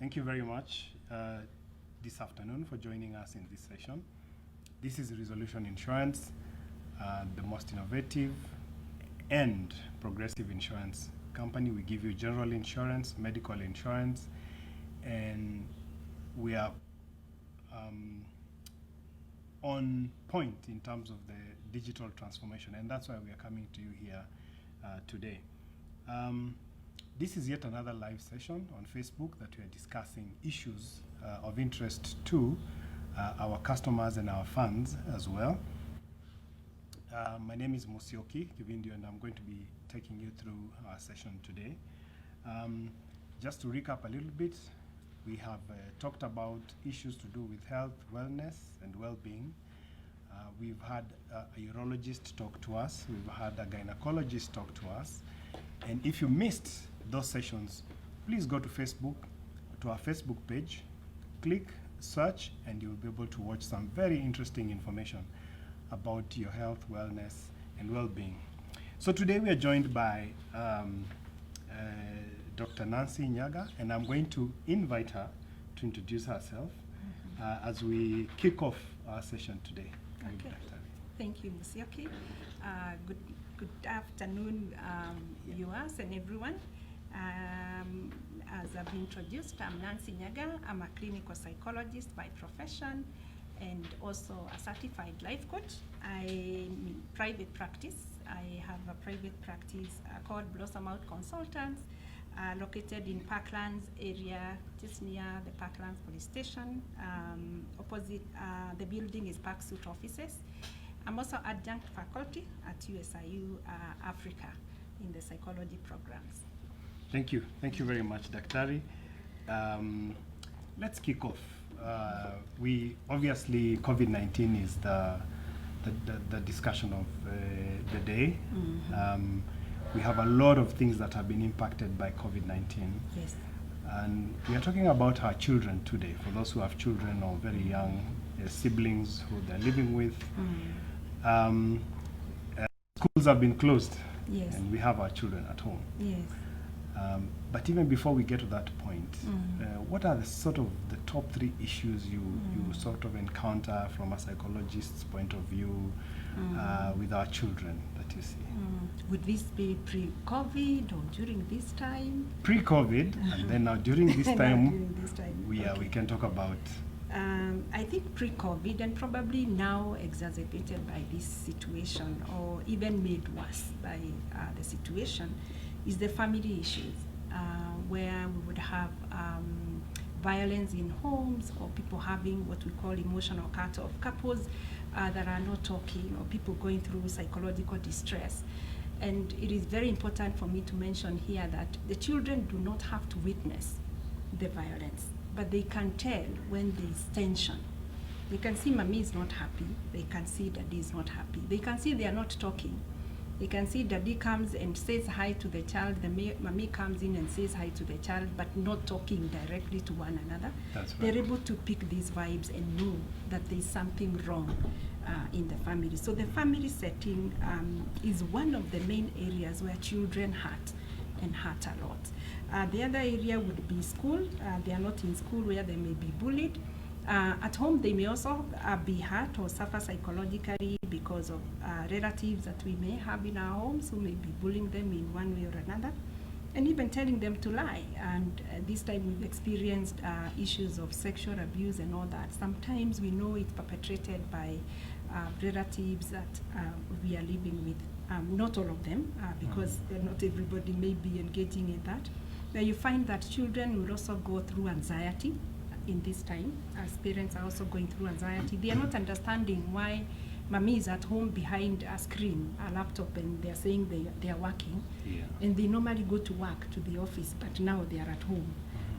Thank you very much this afternoon for joining us in this session. This is Resolution Insurance, the most innovative and progressive insurance company. We give you general insurance, medical insurance, and we are on point in terms of the digital transformation, and that's why we are coming to you here today. This is yet another live session on Facebook that we are discussing issues of interest to our customers and our fans as well. My name is Musyoki Kivindio, and I'm going to be taking you through our session today. Just to recap a little bit, we have talked about issues to do with health, wellness, and well-being. We've had a urologist talk to us. We've had a gynecologist talk to us. And if you missed those sessions, please go to Facebook, to our Facebook page, click search, and you'll be able to watch some very interesting information about your health, wellness, and well-being. So today we are joined by Dr. Nancy Nyaga, and I'm going to invite her to introduce herself as we kick off our session today. Okay. Thank you, Musyoki. Good afternoon, viewers and everyone. As I've introduced, I'm Nancy Nyaga. I'm a clinical psychologist by profession and also a certified life coach. I'm in private practice. I have a private practice called BlossomWith Consultants, located in Parklands area, just near the Parklands police station. Opposite the building is Park Suite offices. I'm also adjunct faculty at USIU Africa in the psychology programs. Thank you. Thank you very much, Daktari. Let's kick off. We obviously COVID-19 is the discussion of the day. Mm-hmm. We have a lot of things that have been impacted by COVID-19. Yes. And we are talking about our children today, for those who have children or very young siblings who they're living with. Mm. Schools have been closed. Yes. And we have our children at home. Yes. But even before we get to that point, what are the sort of the top three issues you sort of encounter from a psychologist's point of view with our children that you see? Would this be pre-COVID or during this time? Pre-COVID, and then now during this time, during this time. We can talk about. I think pre-COVID, and probably now exacerbated by this situation, or even made worse by the situation, is the family issues, where we would have violence in homes, or people having what we call emotional cut-off, couples that are not talking, or people going through psychological distress. And it is very important for me to mention here that the children do not have to witness the violence, but they can tell when there is tension. They can see mommy is not happy, they can see daddy is not happy, they can see they are not talking. They can see daddy comes and says hi to the child, the mommy comes in and says hi to the child, but not talking directly to one another. That's right. They're able to pick these vibes and know that there's something wrong in the family. So the family setting is one of the main areas where children hurt and hurt a lot. The other area would be school. They are not in school where they may be bullied. At home, they may also be hurt or suffer psychologically because of relatives that we may have in our homes who may be bullying them in one way or another, and even telling them to lie. And this time we've experienced issues of sexual abuse and all that. Sometimes we know it's perpetrated by relatives that we are living with. Not all of them, because not everybody may be engaging in that. Where you find that children will also go through anxiety in this time, as parents are also going through anxiety. They are not understanding why mommy is at home behind a screen, a laptop, and they're saying they are working. Yeah. And they normally go to work, to the office, but now they are at home.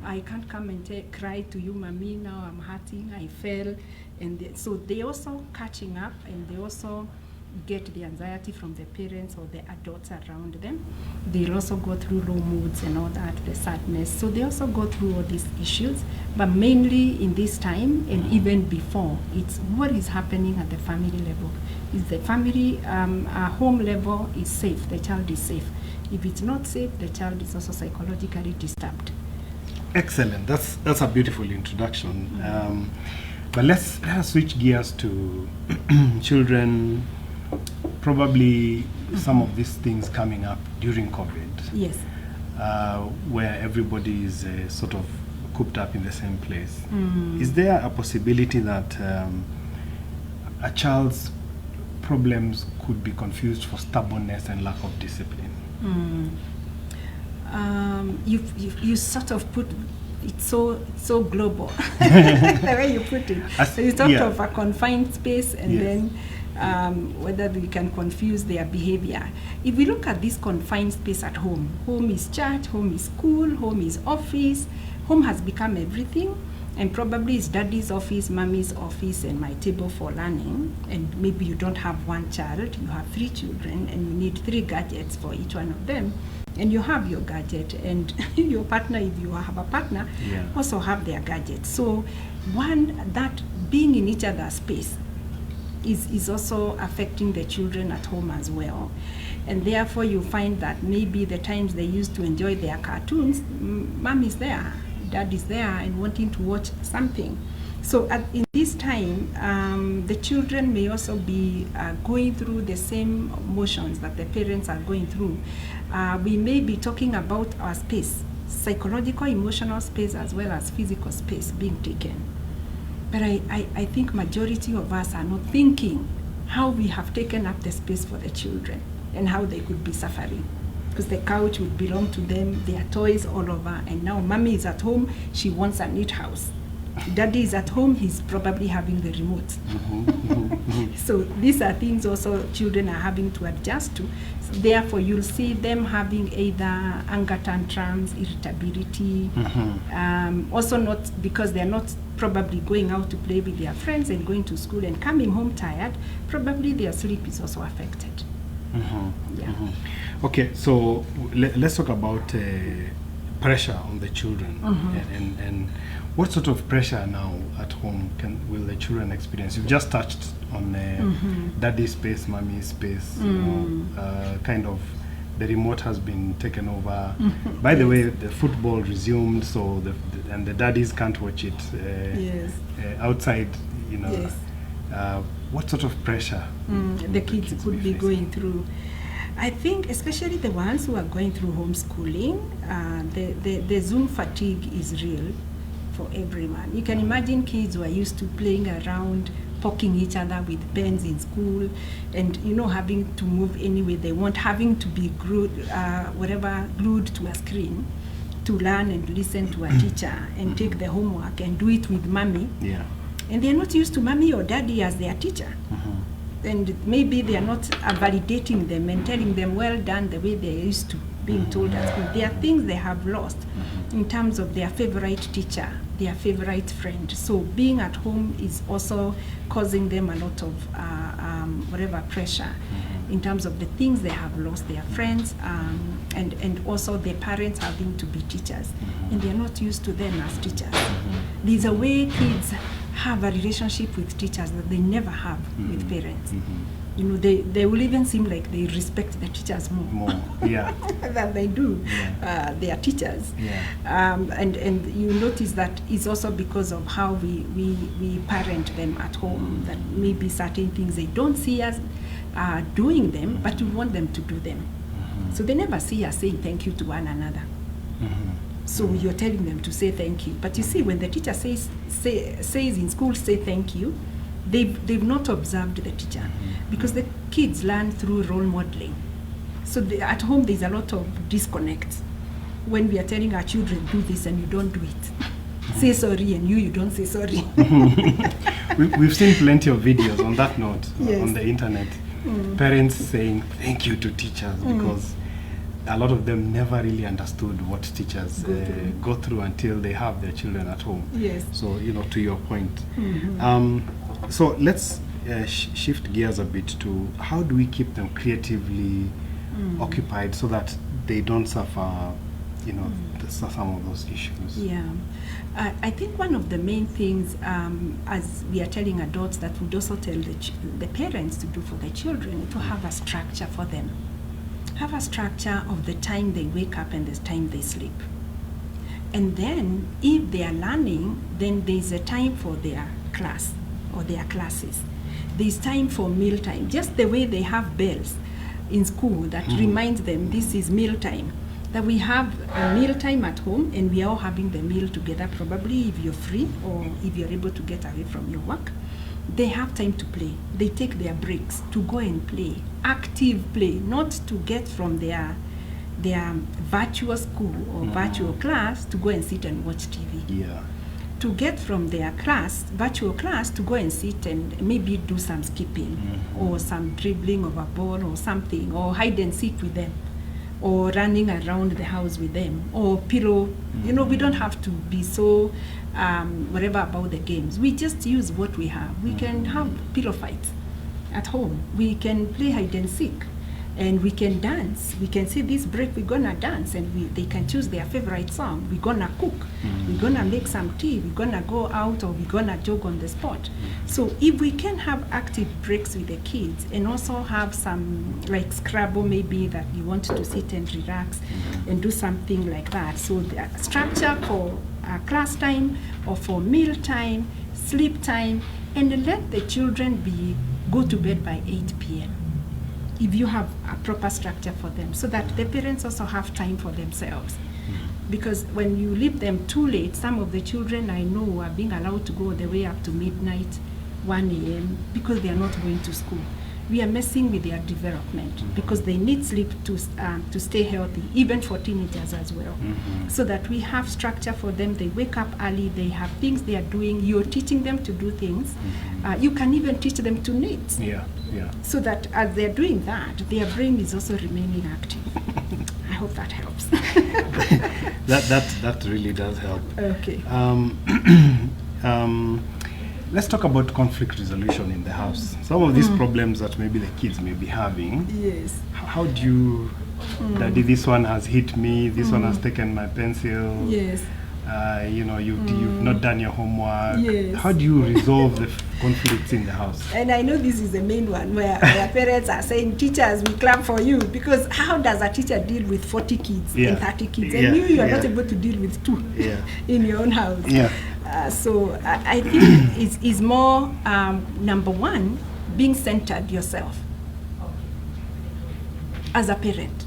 I can't come and cry to you, mommy, now I'm hurting, I fell. And so they also catching up, and they also get the anxiety from the parents or the adults around them. They'll also go through low moods and all that, the sadness. So they also go through all these issues, but mainly in this time and even before, it's what is happening at the family level. Is the family home level is safe, the child is safe. If it's not safe, the child is also psychologically disturbed. Excellent. That's a beautiful introduction. But let us switch gears to children. Probably some of these things coming up during COVID. Yes. Where everybody is sort of cooped up in the same place. Is there a possibility that a child's problems could be confused for stubbornness and lack of discipline? You sort of put it so global, the way you put it. So you talked of a confined space, and then whether we can confuse their behavior. If we look at this confined space at home, home is church, home is school, home is office, home has become everything, and probably it's daddy's office, mommy's office, and my table for learning. And maybe you don't have one child, you have 3 children, and you need 3 gadgets for each one of them. And you have your gadget, and your partner, if you have a partner, also have their gadget. So that being in each other's space is also affecting the children at home as well. And therefore you find that maybe the times they used to enjoy their cartoons, mom is there, dad is there, and wanting to watch something. So in this time, the children may also be going through the same motions that the parents are going through. We may be talking about our space, psychological, emotional space, as well as physical space being taken. But I think majority of us are not thinking how we have taken up the space for the children and how they could be suffering. Because the couch would belong to them, their toys all over, and now mommy is at home, she wants a neat house. Daddy is at home, he's probably having the remote. So these are things also children are having to adjust to. So therefore, you'll see them having either anger tantrums, irritability, also not because they're not probably going out to play with their friends and going to school and coming home tired, probably their sleep is also affected. Okay, so let's talk about pressure on the children, and what sort of pressure now at home will the children experience? You've just touched on daddy's space, mommy's space, you know, kind of the remote has been taken over. By the way, the football resumed, so and the daddies can't watch it outside, you know. What sort of pressure the kids could be going through? I think especially the ones who are going through homeschooling, the Zoom fatigue is real for everyone. You can imagine kids who are used to playing around, poking each other with pens in school, and you know, having to move any way they want, having to be glued to a screen to learn and listen to a teacher and take the homework and do it with mommy. And they're not used to mommy or daddy as their teacher. And maybe they are not validating them and telling them well done the way they're used to being told at school. There are things they have lost in terms of their favorite teacher, their favorite friend. So being at home is also causing them a lot of pressure in terms of the things they have lost, their friends, and also their parents having to be teachers. And they're not used to them as teachers. There's a way kids have a relationship with teachers that they never have with parents. You know, they will even seem like they respect the teachers more than they do their teachers. And you notice that it's also because of how we parent them at home, that maybe certain things they don't see us doing them, but we want them to do them. So they never see us saying thank you to one another. So you're telling them to say thank you. But you see, when the teacher says in school, say thank you, they've not observed the teacher, because the kids learn through role modeling. So at home, there's a lot of disconnect when we are telling our children, do this and you don't do it. Say sorry and you don't say sorry. We've seen plenty of videos on that note on the internet. Parents saying thank you to teachers because a lot of them never really understood what teachers go through until they have their children at home. So, you know, to your point. So let's shift gears a bit to how do we keep them creatively occupied so that they don't suffer, you know, some of those issues. I think one of the main things, as we are telling adults, that would also tell the parents to do for the children, to have a structure for them. Have a structure of the time they wake up and the time they sleep. And then if they are learning, then there's a time for their class or their classes. There's time for meal time, just the way they have bells in school that reminds them this is meal time. That we have a meal time at home and we are all having the meal together, probably if you're free or if you're able to get away from your work. They have time to play. They take their breaks to go and play, active play, not to get from their virtual school or virtual class to go and sit and watch TV. Yeah. To get from their class, virtual class, to go and sit and maybe do some skipping or some dribbling of a ball or something, or hide and seek with them, or running around the house with them, or pillow. You know, we don't have to be so whatever about the games. We just use what we have. We can have pillow fights at home. We can play hide and seek. And we can dance. We can say this break we're gonna dance, and they can choose their favorite song. We're gonna cook. We're gonna make some tea. We're gonna go out, or we're gonna jog on the spot. So if we can have active breaks with the kids, and also have some like Scrabble maybe that you want to sit and relax and do something like that. So the structure for class time or for meal time, sleep time, and let the children go to bed by 8 p.m. if you have a proper structure for them, so that the parents also have time for themselves. Because when you leave them too late, some of the children I know are being allowed to go the way up to midnight, 1 a.m. because they are not going to school. We are messing with their development because they need sleep to stay healthy, even for teenagers as well. So that we have structure for them. They wake up early, they have things they are doing. You're teaching them to do things. You can even teach them to knit. Yeah. So that as they're doing that, their brain is also remaining active. I hope that helps. that really does help. Okay. Let's talk about conflict resolution in the house. Some of these problems that maybe the kids may be having. Yes. How do you, Daddy, this one has hit me, this one has taken my pencil. Yes. You know, you've not done your homework. Yes. How do you resolve the conflicts in the house? And I know this is the main one where parents are saying, teachers, we clap for you. Because how does a teacher deal with 40 kids and 30 kids? And you are not able to deal with 2 in your own house. Yeah. So I think it's more, number one, being centered yourself as a parent.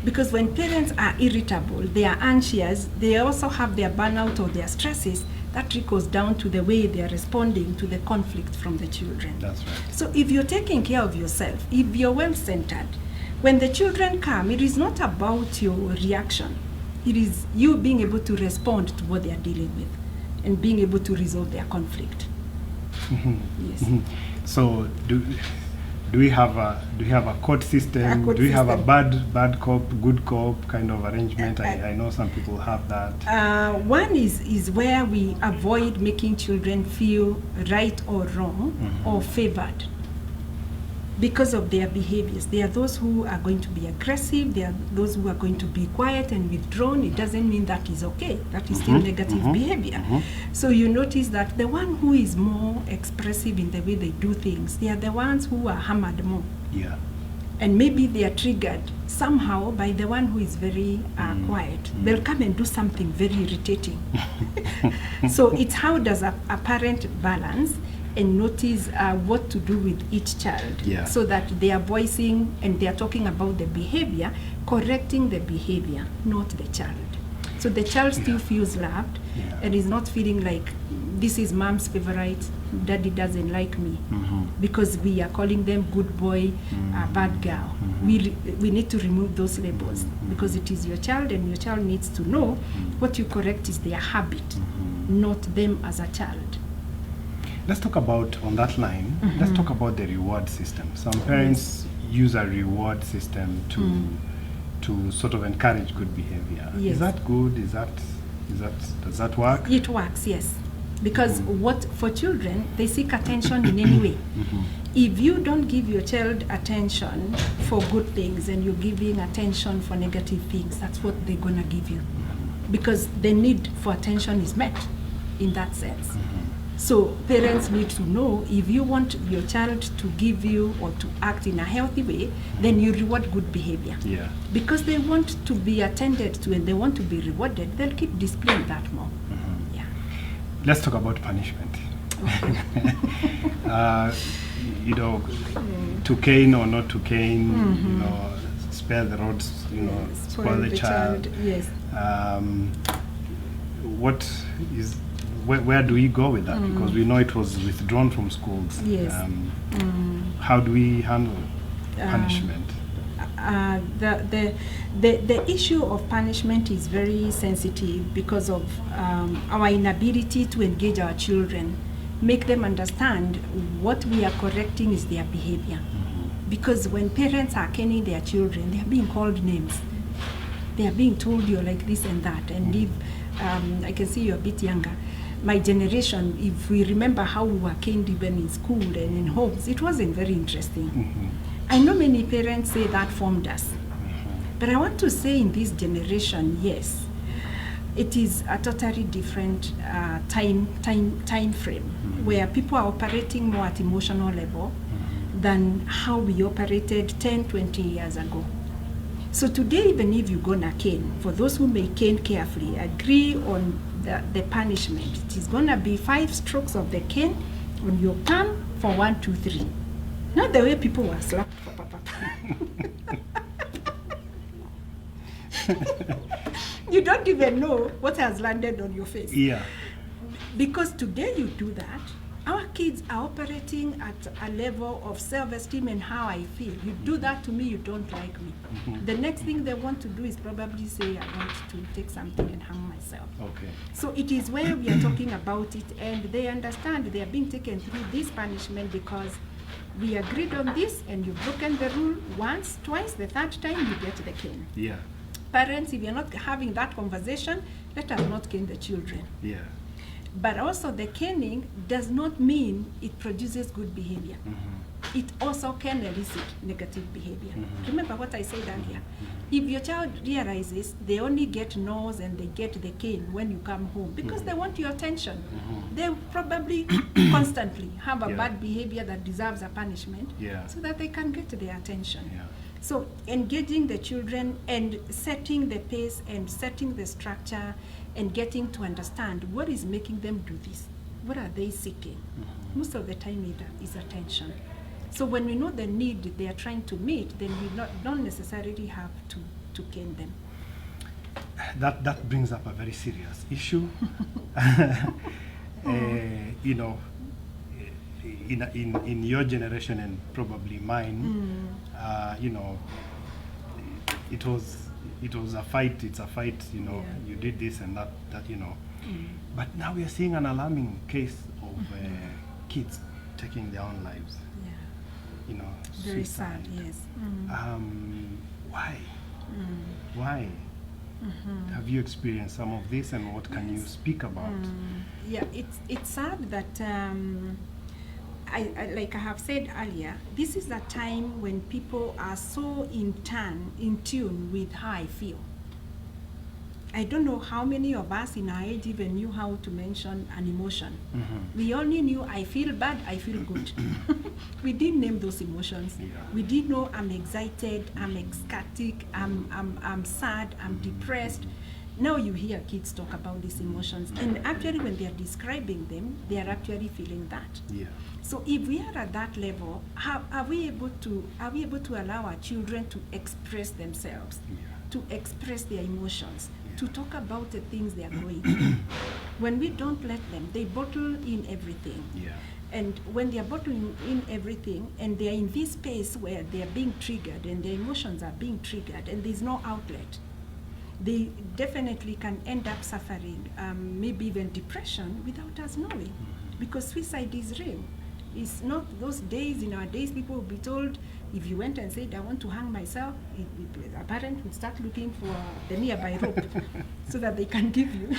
Because when parents are irritable, they are anxious, they also have their burnout or their stresses, that trickles down to the way they are responding to the conflict from the children. That's right. So if you're taking care of yourself, if you're well-centered, when the children come, it is not about your reaction. It is you being able to respond to what they are dealing with and being able to resolve their conflict. Yes. So do we have a court system? Do we have a bad cop, good cop kind of arrangement? I know some people have that. One is where we avoid making children feel right or wrong or favored because of their behaviors. There are those who are going to be aggressive. There are those who are going to be quiet and withdrawn. It doesn't mean that is okay. That is still negative behavior. So you notice that the one who is more expressive in the way they do things, they are the ones who are hammered more. Yeah. And maybe they are triggered somehow by the one who is very quiet. They'll come and do something very irritating. So it's how does a parent balance and notice what to do with each child, so that they are voicing and they are talking about the behavior, correcting the behavior, not the child. So the child still feels loved and is not feeling like this is mom's favorite, daddy doesn't like me, because we are calling them good boy, bad girl. We need to remove those labels because it is your child, and your child needs to know what you correct is their habit, not them as a child. Let's talk about, on that line, let's talk about the reward system. Some parents use a reward system to sort of encourage good behavior. Is that good? Does that work? It works, yes. Because for children, they seek attention in any way. If you don't give your child attention for good things and you're giving attention for negative things, that's what they're gonna give you. Because the need for attention is met in that sense. So parents need to know, if you want your child to give you or to act in a healthy way, then you reward good behavior. Yeah. Because they want to be attended to and they want to be rewarded, they'll keep displaying that more. Yeah. Let's talk about punishment. You know, to cane or not to cane, you know, spare the rods, you know, spoil the child. Yes. What is, where do we go with that? Because we know it was withdrawn from schools. Yes. How do we handle punishment? The issue of punishment is very sensitive because of our inability to engage our children, make them understand what we are correcting is their behavior. Because when parents are caning their children, they are being called names. They are being told you're like this and that. And if, I can see you're a bit younger, my generation, if we remember how we were caned even in school and in homes, it wasn't very interesting. I know many parents say that formed us. But I want to say in this generation, yes, it is a totally different time frame where people are operating more at emotional level than how we operated 10, 20 years ago. So today, even if you're gonna cane, for those who may cane carefully, agree on the punishment. It is gonna be 5 strokes of the cane on your palm for 1, 2, 3. Not the way people were slapped. You don't even know what has landed on your face. Yeah. Because today you do that, our kids are operating at a level of self-esteem and how I feel. You do that to me, you don't like me. The next thing they want to do is probably say, I want to take something and harm myself. Okay. So it is where we are talking about it, and they understand they are being taken through this punishment because we agreed on this, and you've broken the rule once, twice, the third time you get the cane. Yeah. Parents, if you're not having that conversation, let us not cane the children. Yeah. But also the caning does not mean it produces good behavior. It also can elicit negative behavior. Remember what I said earlier. If your child realizes they only get no's and they get the cane when you come home because they want your attention, they probably constantly have a bad behavior that deserves a punishment so that they can get their attention. So engaging the children and setting the pace and setting the structure and getting to understand what is making them do this. What are they seeking? Most of the time it is attention. So when we know the need they are trying to meet, then we don't necessarily have to cane them. That brings up a very serious issue. You know, in your generation and probably mine, you know, it was a fight. It's a fight. You know, you did this and that. You know, but now we are seeing an alarming case of kids taking their own lives. You know, very suicide. sad. Yes. Why? Why? Have you experienced some of this, and what can you speak about? Yeah, it's sad that I like I have said earlier, this is a time when people are so in tune with how I feel. I don't know how many of us in our age even knew how to mention an emotion. We only knew I feel bad, I feel good. We didn't name those emotions. We didn't know I'm excited, I'm ecstatic, I'm sad, I'm depressed. Now you hear kids talk about these emotions, and actually when they are describing them, they are actually feeling that. So if we are at that level, are we able to allow our children to express themselves, to express their emotions, to talk about the things they are going through? When we don't let them, they bottle in everything. And when they are bottling in everything, and they are in this space where they are being triggered, and their emotions are being triggered, and there's no outlet, they definitely can end up suffering maybe even depression without us knowing, because suicide is real. It's not those days. In our days, people will be told, if you went and said, I want to hang myself, a parent would start looking for the nearby rope so that they can give you,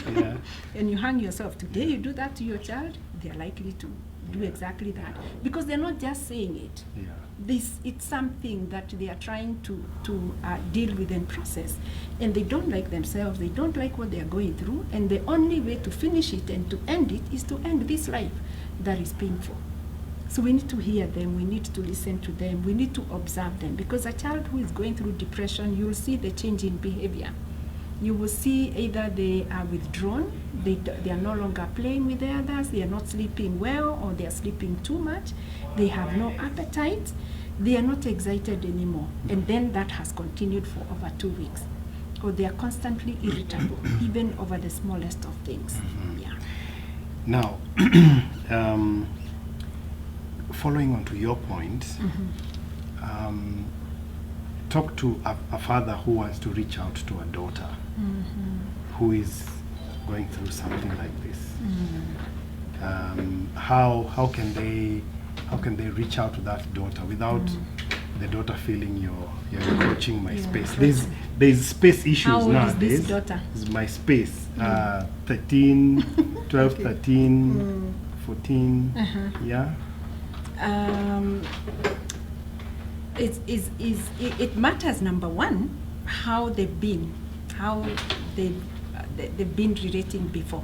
and you hang yourself. Today, you do that to your child, they're likely to do exactly that, because they're not just saying it. it's something that they are trying to deal with and process, and they don't like themselves, they don't like what they are going through, and the only way to finish it and to end it is to end this life that is painful. So we need to hear them, we need to listen to them, we need to observe them, because a child who is going through depression, you will see the change in behavior. You will see either they are withdrawn, they are no longer playing with the others, they are not sleeping well, or they are sleeping too much, they have no appetite, they are not excited anymore, and then that has continued for over 2 weeks. Or they are constantly irritable, even over the smallest of things. Yeah. Now, following on to your point, talk to a father who wants to reach out to a daughter who is going through something like this. How can they reach out to that daughter without the daughter feeling you're encroaching my space? There's space issues How old nowadays. is this daughter? It's my space. 13, 12, Okay. 13, 14. Yeah. It matters, number one, how they've been relating before,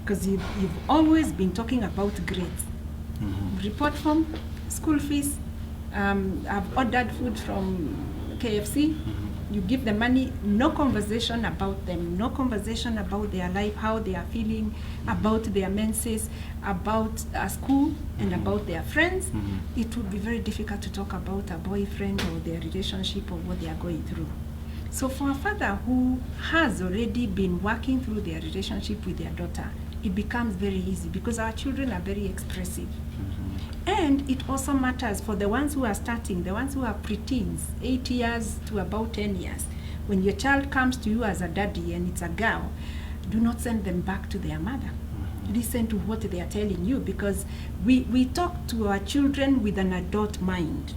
because you've always been talking about grades, report form, school fees. I've ordered food from KFC. You give them money, no conversation about them, no conversation about their life, how they are feeling, about their menses, about school, and about their friends. It would be very difficult to talk about a boyfriend or their relationship or what they are going through. So for a father who has already been working through their relationship with their daughter, it becomes very easy, because our children are very expressive. And it also matters for the ones who are starting, the ones who are preteens, 8 years to about 10 years. When your child comes to you as a daddy and it's a girl, do not send them back to their mother. Listen to what they are telling you, because we talk to our children with an adult mind.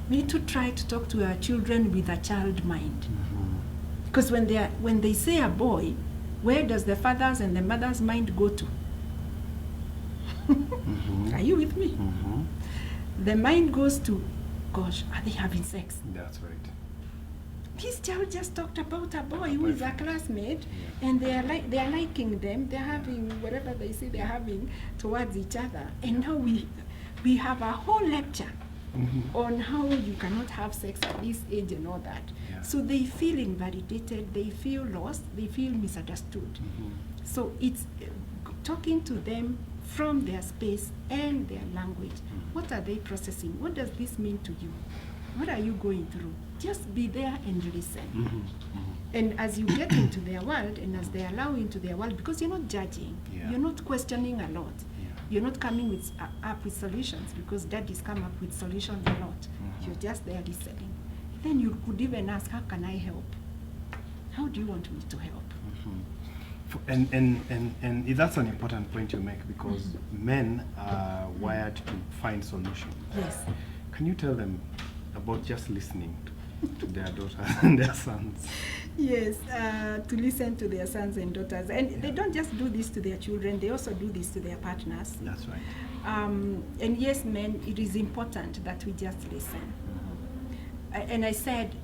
We need to try to talk to our children with a child mind. Because when they say a boy, where does the father's and the mother's mind go to? Are you with me? The mind goes to, gosh, are they having sex? That's right. This child just talked about a boy who is a classmate, and they are liking them. They're having whatever they say they're having towards each other, and now we have a whole lecture on how you cannot have sex at this age and all that. Yeah. So they feel invalidated, they feel lost, they feel misunderstood. So it's talking to them from their space and their language. What are they processing? What does this mean to you? What are you going through? Just be there and listen. And as you get into their world, and as they allow into their world, because you're not judging, you're not questioning a lot, you're not coming with up with solutions, because daddies come up with solutions a lot. You're just there listening. Then you could even ask, how can I help? How do you want me to help? And that's an important point you make, because men are wired to find solutions. Yes. Can you tell them about just listening to their daughters and their sons? Yes, to listen to their sons and daughters. And they don't just do this to their children, they also do this to their partners. That's right. And yes, men, it is important that we just listen. And I said,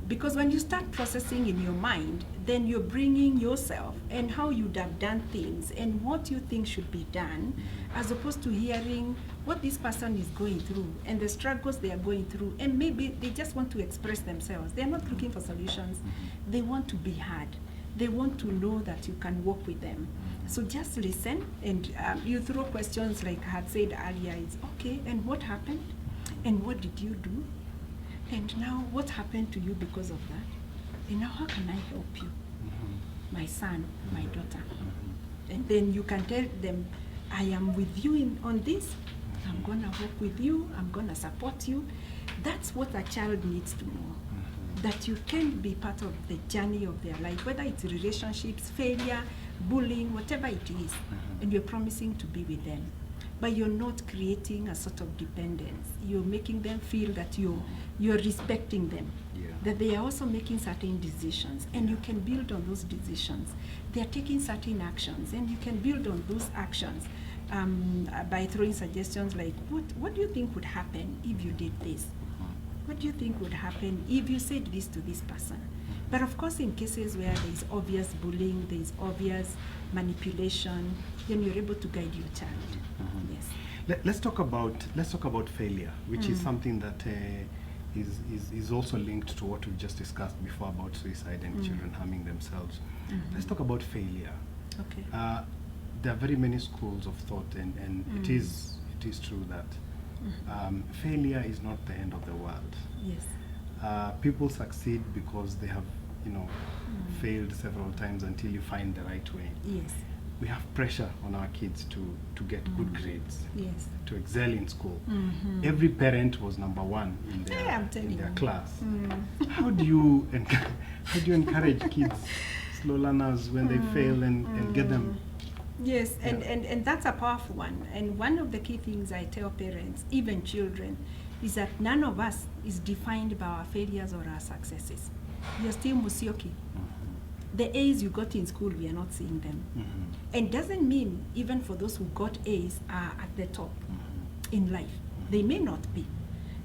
because when you start processing in your mind, then you're bringing yourself and how you'd have done things and what you think should be done, as opposed to hearing what this person is going through and the struggles they are going through. And maybe they just want to express themselves. They're not looking for solutions. They want to be heard. They want to know that you can work with them. So just listen, and you throw questions like I had said earlier. It's okay, and what happened? And what did you do? And now what happened to you because of that? And now how can I help you? My son, my daughter. And then you can tell them, I am with you on this. I'm going to work with you. I'm going to support you. That's what a child needs to know. That you can be part of the journey of their life, whether it's relationships, failure, bullying, whatever it is. And you're promising to be with them. But you're not creating a sort of dependence. You're making them feel that you're respecting them. that they are also making certain decisions, and you can build on those decisions. They are taking certain actions, and you can build on those actions by throwing suggestions like, what do you think would happen if you did this? What do you think would happen if you said this to this person? But of course, in cases where there is obvious bullying, there is obvious manipulation, then you're able to guide your child. Yes. Let's talk about failure, which is something that is also linked to what we just discussed before about suicide and children harming themselves. Let's talk about failure. Okay. There are very many schools of thought, and it is true that failure is not the end of the world. Yes. People succeed because they have, failed several times until you find the right way. Yes. We have pressure on our kids to get good grades, Yes. to excel in school. Every parent was number one in I'm telling their you. class. How do you encourage kids, slow learners, when they fail and get them? Yes, and that's a powerful one. And one of the key things I tell parents, even children, is that none of us is defined by our failures or our successes. You're still Musioki. The A's you got in school, we are not seeing them. And doesn't mean even for those who got A's are at the top in life. They may not be.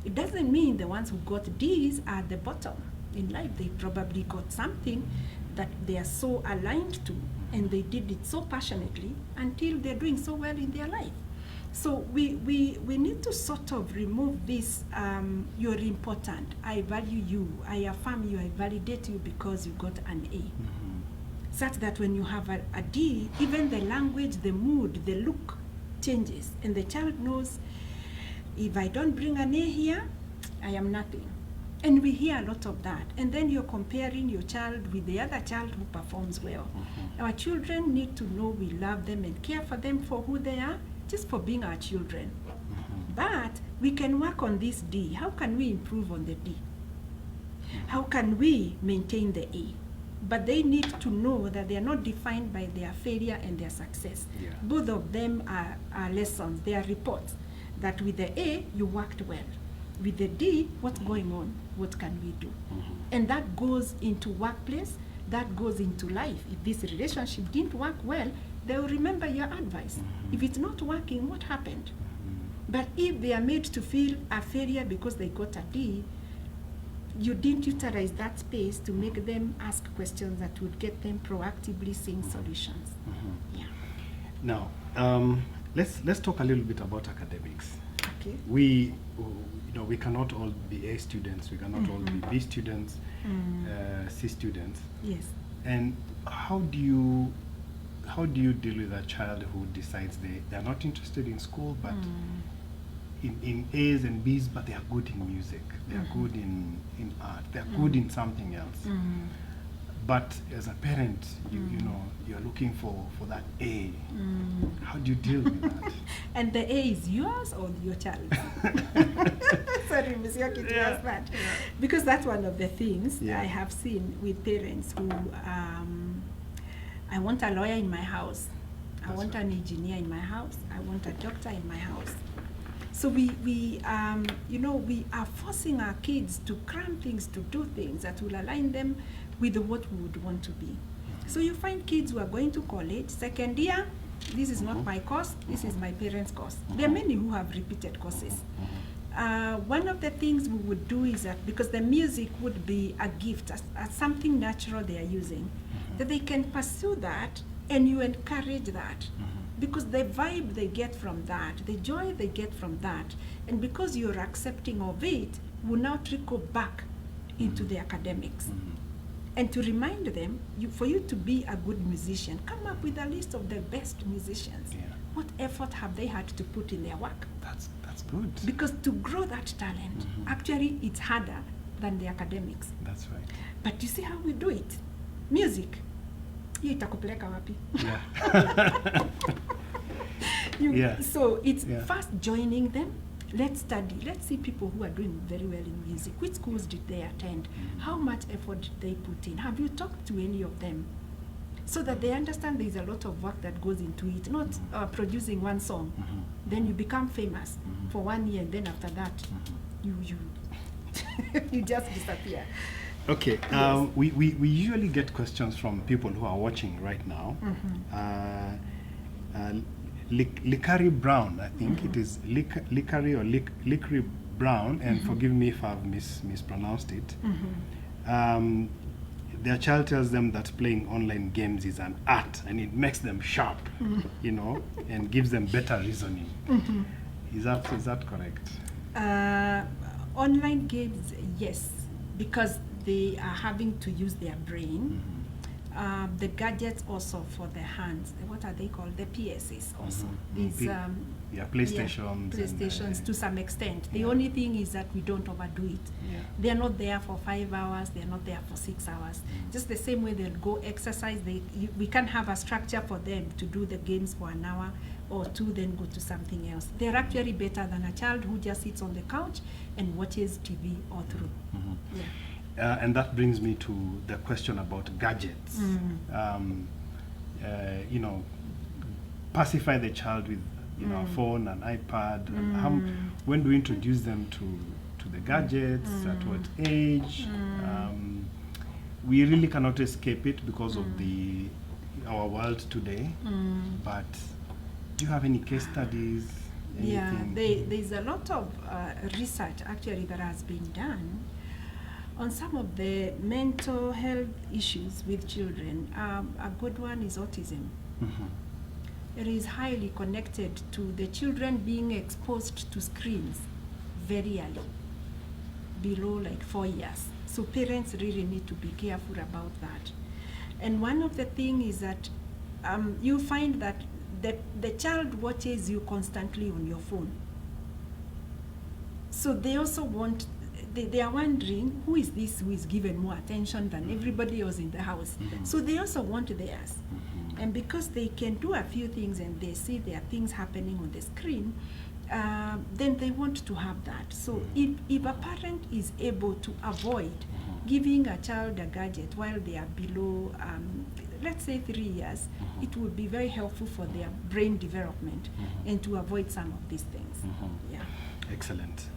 It doesn't mean the ones who got D's are at the bottom in life. They probably got something that they are so aligned to, and they did it so passionately until they're doing so well in their life. So we need to sort of remove this, you're important, I value you, I affirm you, I validate you because you got an A. Such that when you have a D, even the language, the mood, the look changes, and the child knows, if I don't bring an A here, I am nothing. And we hear a lot of that. And then you're comparing your child with the other child who performs well. Our children need to know we love them and care for them for who they are, just for being our children. But we can work on this D. How can we improve on the D? How can we maintain the A? But they need to know that they are not defined by their failure and their success. Both of them are lessons, they are reports. That with the A, you worked well. With the D, what's going on? What can we do? And that goes into workplace, that goes into life. If this relationship didn't work well, they will remember your advice. If it's not working, what happened? But if they are made to feel a failure because they got a D, you didn't utilize that space to make them ask questions that would get them proactively seeing solutions. Yeah. Now, let's talk a little bit about academics. Okay. We cannot all be A students. We cannot all be B students, C students. Yes. And how do you deal with a child who decides they are not interested in school, but in A's and B's, but they are good in music, they are good in art, they are good in something else. But as a parent, you're looking for that A. How do you deal with that? And the A is yours or your child? Sorry, Ms. Yoki, to ask that. Because that's one of the things I have seen with parents who, I want a lawyer in my house. I want an engineer in my house. I want a doctor in my house. So we are forcing our kids to cram things, to do things that will align them with what we would want to be. So you find kids who are going to college, second year, this is not my course, this is my parents' course. There are many who have repeated courses. One of the things we would do is that, because the music would be a gift, as something natural they are using, that they can pursue that and you encourage that. Because the vibe they get from that, the joy they get from that, and because you're accepting of it, will now trickle back into the academics. And to remind them, for you to be a good musician, come up with a list of the best musicians. What effort have they had to put in their work? That's good. Because to grow that talent, actually it's harder than the academics. That's right. But you see how we do it? Music. Hiyo itakupeleka wapi? So it's first joining them. Let's study. Let's see people who are doing very well in music. Which schools did they attend? How much effort did they put in? Have you talked to any of them? So that they understand there's a lot of work that goes into it. Not producing one song. Then you become famous for 1 year, and then after that, You just disappear. Okay, Yes. we usually get questions from people who are watching right now. Likari Brown, I think it is Likari or Likari Brown, and forgive me if I've mispronounced it. Their child tells them that playing online games is an art and it makes them sharp, you know, and gives them better reasoning. Is that correct? Online games, yes, because they are having to use their brain. The gadgets also for the hands, what are they called? The PSs also. These, PlayStations. PlayStations to some extent. The only thing is that we don't overdo it. They are not there for 5 hours, they are not there for 6 hours. Just the same way they'll go exercise, we can have a structure for them to do the games for an hour or two, then go to something else. They're actually better than a child who just sits on the couch and watches TV all through. And that brings me to the question about gadgets. You know, pacify the child with a phone, an iPad. And when do we introduce them to the gadgets? At what age? We really cannot escape it because of our world today. But do you have any case studies? Anything? There's a lot of research actually that has been done on some of the mental health issues with children. A good one is autism. It is highly connected to the children being exposed to screens very early, below like 4 years. So parents really need to be careful about that. And one of the things is that you find that the child watches you constantly on your phone. So they also want, they are wondering, who is this who is given more attention than everybody else in the house? So they also want theirs. And because they can do a few things and they see there are things happening on the screen, then they want to have that. So if a parent is able to avoid giving a child a gadget while they are below, let's say 3 years, it would be very helpful for their brain development and to avoid some of these things. Excellent.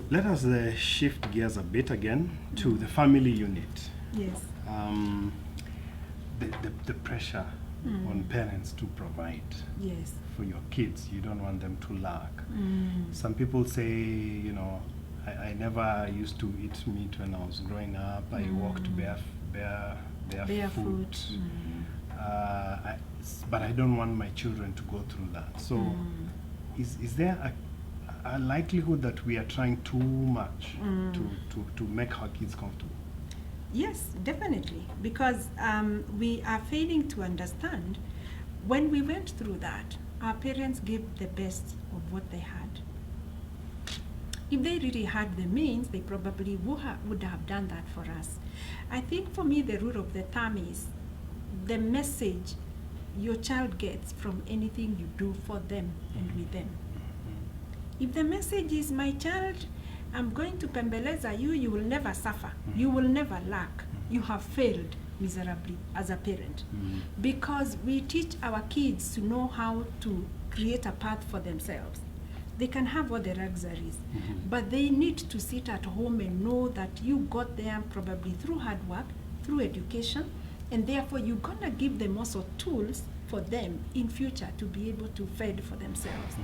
Let us shift gears a bit again to the family unit. Yes. The pressure on parents to provide for your kids. You don't want them to lack. Some people say, you know, I never used to eat meat when I was growing up. I walked barefoot. But I don't want my children to go through that. So is there a likelihood that we are trying too much to make our kids comfortable? Yes, definitely, because we are failing to understand when we went through that, our parents gave the best of what they had. If they really had the means, they probably would have done that for us. I think for me, the rule of the thumb is the message your child gets from anything you do for them and with them. If the message is, my child, I'm going to pembeleza you, you will never suffer, you will never lack, you have failed miserably as a parent. Because we teach our kids to know how to create a path for themselves. They can have all the luxuries, but they need to sit at home and know that you got there probably through hard work, through education, and therefore you're gonna give them also tools for them in future to be able to fend for themselves.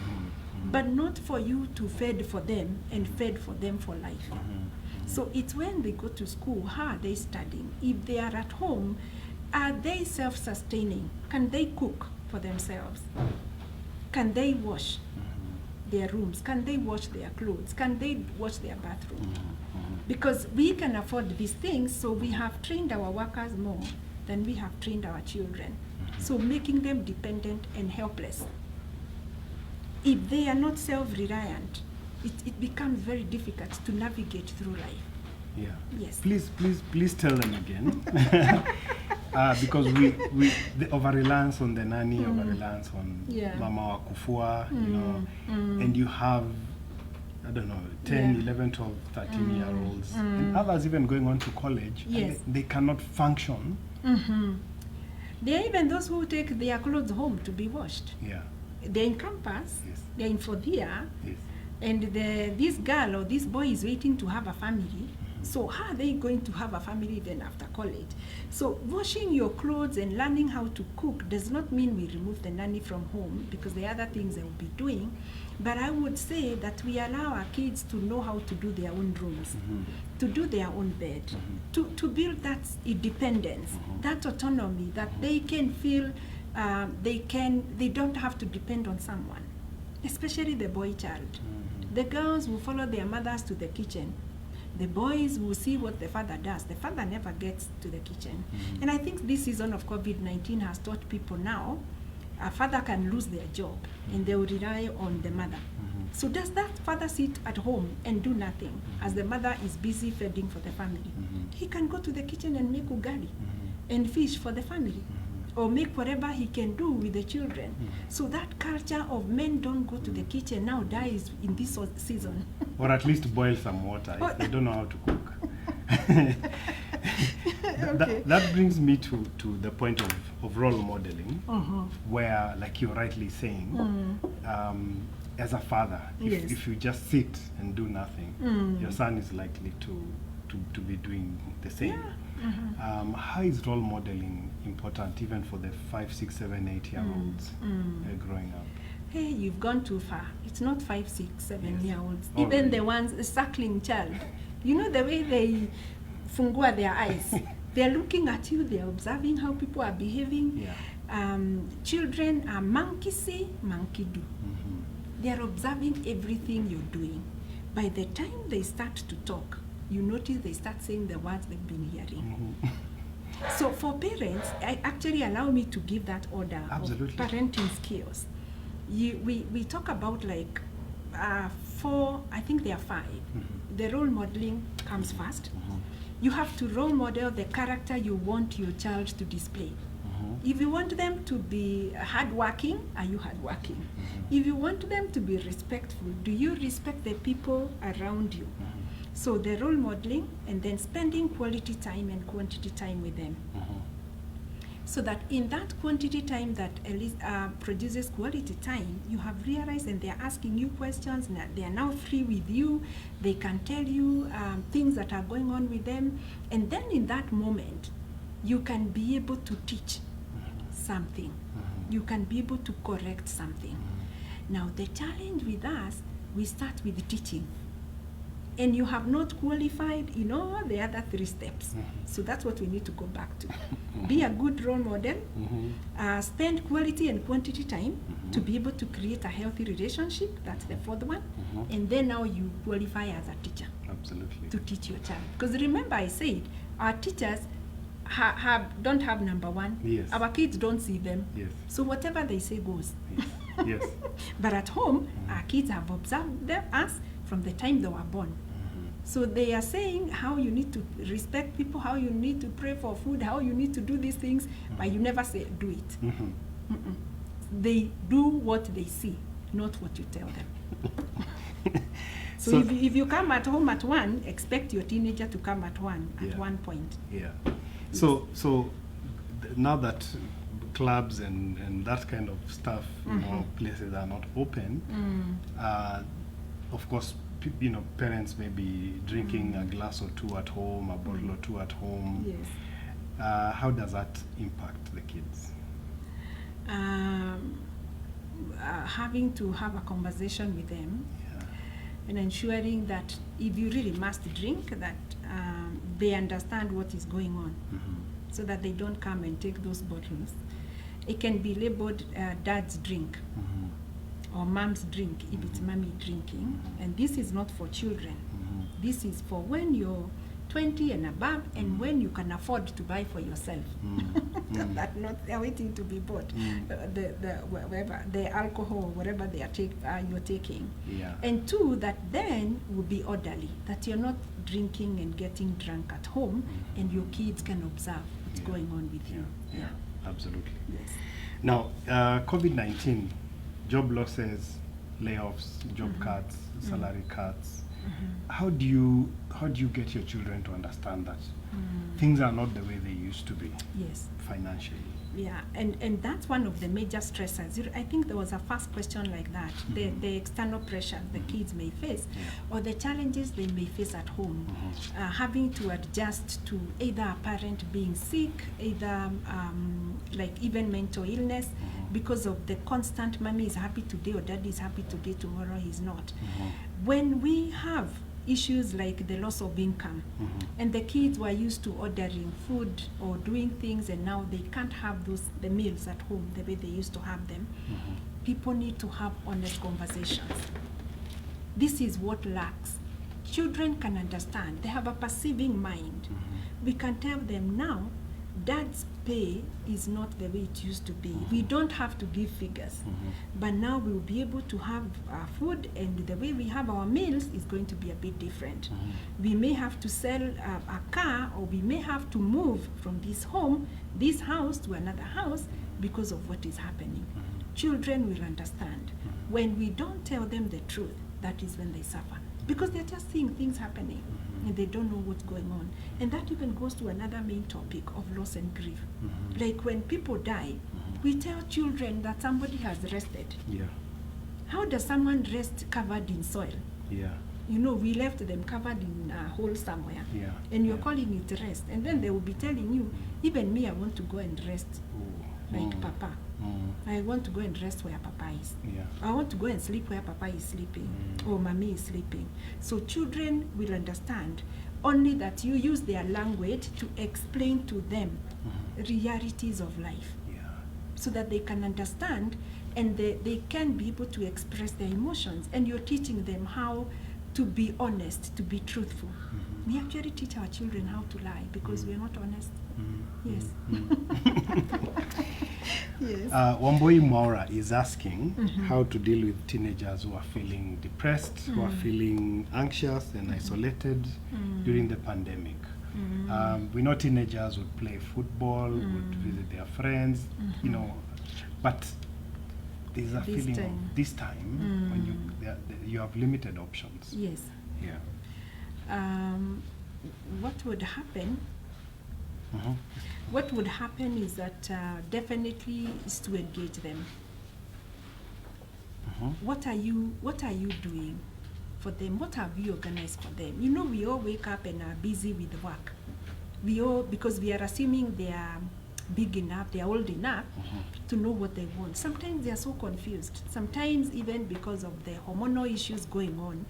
But not for you to fend for them and fed for them for life. So it's when they go to school, how are they studying? If they are at home, are they self-sustaining? Can they cook for themselves? Can they wash their rooms? Can they wash their clothes? Can they wash their bathroom? Because we can afford these things, so we have trained our workers more than we have trained our children. So making them dependent and helpless. If they are not self-reliant, it becomes very difficult to navigate through life. Yeah. Yes. Please tell them again. Because the over-reliance on the nanny, over-reliance on mama wa kufua, you know, and you have, I don't know, 10, 11, 12, 13-year-olds, and others even going on to college, and they cannot function. There are even those who take their clothes home to be washed. Yeah. They're in campus, they're in fourth year, and this girl or this boy is waiting to have a family. So how are they going to have a family then after college? So washing your clothes and learning how to cook does not mean we remove the nanny from home, because there are other things they will be doing. But I would say that we allow our kids to know how to do their own rooms, to do their own bed, to build that independence, that autonomy, that they can feel they don't have to depend on someone, especially the boy child. The girls will follow their mothers to the kitchen. The boys will see what the father does. The father never gets to the kitchen. And I think this season of COVID-19 has taught people now, a father can lose their job and they will rely on the mother. So does that father sit at home and do nothing as the mother is busy feeding for the family? He can go to the kitchen and make ugali and fish for the family, or make whatever he can do with the children. So that culture of men don't go to the kitchen now dies in this season. Or at least boil some water if they don't know how to cook. That brings me to the point of role modeling, where, like you're rightly saying, as a father, if you just sit and do nothing, your son is likely to be doing the same. How is role modeling important even for the 5, 6, 7, 8-year-olds growing up? Hey, you've gone too far. It's not 5, 6, 7-year-olds. Even the ones, a suckling child, you know the way they fungua their eyes. They're looking at you, they're observing how people are behaving. Children are monkey see, monkey do. They're observing everything you're doing. By the time they start to talk, you notice they start saying the words they've been hearing. So for parents, I actually allow me to give that order of parenting skills. We talk about like 4, I think there are 5. The role modeling comes first. You have to role model the character you want your child to display. If you want them to be hardworking, are you hardworking? If you want them to be respectful, do you respect the people around you? So the role modeling, and then spending quality time and quantity time with them. So that in that quantity time that at least produces quality time, you have realized, and they're asking you questions, and they are now free with you. They can tell you things that are going on with them. And then in that moment, you can be able to teach something. You can be able to correct something. Now the challenge with us, we start with teaching. And you have not qualified in all the other 3 steps. So that's what we need to go back to. Be a good role model, spend quality and quantity time to be able to create a healthy relationship. That's the 4th one. And then now you qualify as a teacher. Absolutely. To teach your child. Because remember I said, our teachers don't have number 1. Yes. Our kids don't see them. Yes. So whatever they say goes. Yes. But at home, our kids have observed us from the time they were born. So they are saying how you need to respect people, how you need to pray for food, how you need to do these things, but you never say do it. They do what they see, not what you tell them. So if you come at home at 1, expect your teenager to come at 1 at one point. So now that clubs and that kind of stuff, places are not open, of course, parents may be drinking a glass or 2 at home, a bottle or 2 at home. Yes. How does that impact the kids? Having to have a conversation with them, and ensuring that if you really must drink, that they understand what is going on, so that they don't come and take those bottles. It can be labeled dad's drink. Or mom's drink if it's mommy drinking. And this is not for children. This is for when you're 20 and above, and when you can afford to buy for yourself. That not they're waiting to be bought. The alcohol, whatever they are you're taking. And 2, that then will be orderly, that you're not drinking and getting drunk at home, and your kids can observe what's going on with you. Absolutely. Yes. Now, COVID-19, job losses, layoffs, job cuts, salary cuts. How do you get your children to understand that things are not the way they used to be? Yes. Financially. Yeah, and that's one of the major stressors. I think there was a first question like that, the external pressures the kids may face, or the challenges they may face at home, having to adjust to either a parent being sick, either like even mental illness, because of the constant mommy is happy today or daddy is happy today, tomorrow he's not. When we have issues like the loss of income, and the kids were used to ordering food or doing things, and now they can't have the meals at home the way they used to have them. People need to have honest conversations. This is what lacks. Children can understand. They have a perceiving mind. We can tell them now, dad's pay is not the way it used to be. We don't have to give figures, but now we'll be able to have food, and the way we have our meals is going to be a bit different. We may have to sell a car, or we may have to move from this house to another house because of what is happening. Children will understand. When we don't tell them the truth, that is when they suffer, because they're just seeing things happening and they don't know what's going on. And that even goes to another main topic of loss and grief. Like when people die, we tell children that somebody has rested. How does someone rest covered in soil? You know, we left them covered in a hole somewhere, and you're calling it rest. And then they will be telling you, even me, I want to go and rest like Papa. I want to go and rest where Papa is. I want to go and sleep where Papa is sleeping, or Mommy is sleeping. So children will understand only that you use their language to explain to them realities of life, so that they can understand, and they can be able to express their emotions. And you're teaching them how to be honest, to be truthful. We actually teach our children how to lie because we're not honest. Yes. Wamboi Maura is asking how to deal with teenagers who are feeling depressed, who are feeling anxious and isolated during the pandemic. We know teenagers would play football, would visit their friends, you know, but there's a feeling of this time when you have limited options. Yes. What would happen? What would happen is that definitely is to engage them. What are you doing for them? What have you organized for them? You know, we all wake up and are busy with work. Because we are assuming they are big enough, they are old enough to know what they want. Sometimes they are so confused. Sometimes even because of the hormonal issues going on